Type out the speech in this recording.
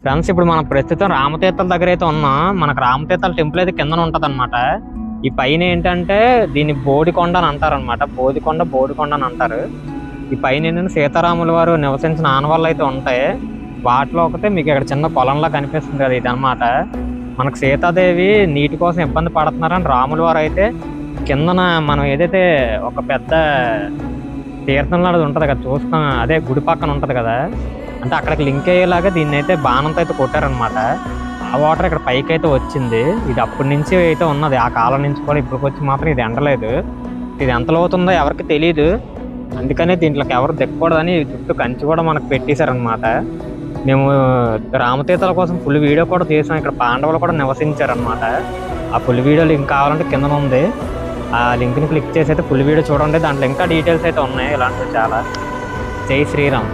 Friends, ఇప్పుడు మనం ప్రస్తుతం రామతీర్థాల దగ్గర అయితే ఉన్నాం. మనకు రామతీర్థాల టెంపుల్ అయితే కిందన ఉంటది అనమాట. ఈ పైన ఏంటంటే దీన్ని బోడికొండ అని అంటారు అనమాట. బోడికొండ అని అంటారు. ఈ పైన ఏంటంటే సీతారాముల వారు నివసించిన ఆనవాళ్ళు అయితే ఉంటాయి. వాటిలో ఒకటే మీకు ఇక్కడ చిన్న పొలంలా కనిపిస్తుంది కదా, ఇది అనమాట. మనకు సీతాదేవి నీటి కోసం ఇబ్బంది పడుతున్నారని రాముల వారు అయితే కిందన మనం ఏదైతే ఒక పెద్ద తీర్థం లాంటిది ఉంటది కదా, చూస్తాం అదే గుడి పక్కన ఉంటది కదా, అంటే అక్కడికి లింక్ అయ్యేలాగా దీన్ని అయితే బాణంతో అయితే కొట్టారనమాట. ఆ వాటర్ ఇక్కడ పైకి అయితే వచ్చింది. ఇది అప్పటి నుంచి అయితే ఉన్నది, ఆ కాలం నుంచి కూడా ఇప్పటికి వచ్చి మాత్రం ఇది ఎండలేదు. ఇది ఎంత లోతుందో ఎవరికి తెలియదు. అందుకనే దీంట్లోకి ఎవరు దిక్కకూడదని చుట్టూ కంచి కూడా మనకు పెట్టేశారనమాట. మేము రామతీర్థాల కోసం ఫుల్ వీడియో కూడా చేసాం. ఇక్కడ పాండవులు కూడా నివసించారనమాట. ఆ ఫుల్ వీడియో లింక్ కావాలంటే కింద ఉంది, ఆ లింక్ని క్లిక్ చేసి అయితే ఫుల్ వీడియో చూడండి. దాంట్లో ఇంకా డీటెయిల్స్ అయితే ఉన్నాయి ఇలాంటివి చాలా. జై శ్రీరామ్.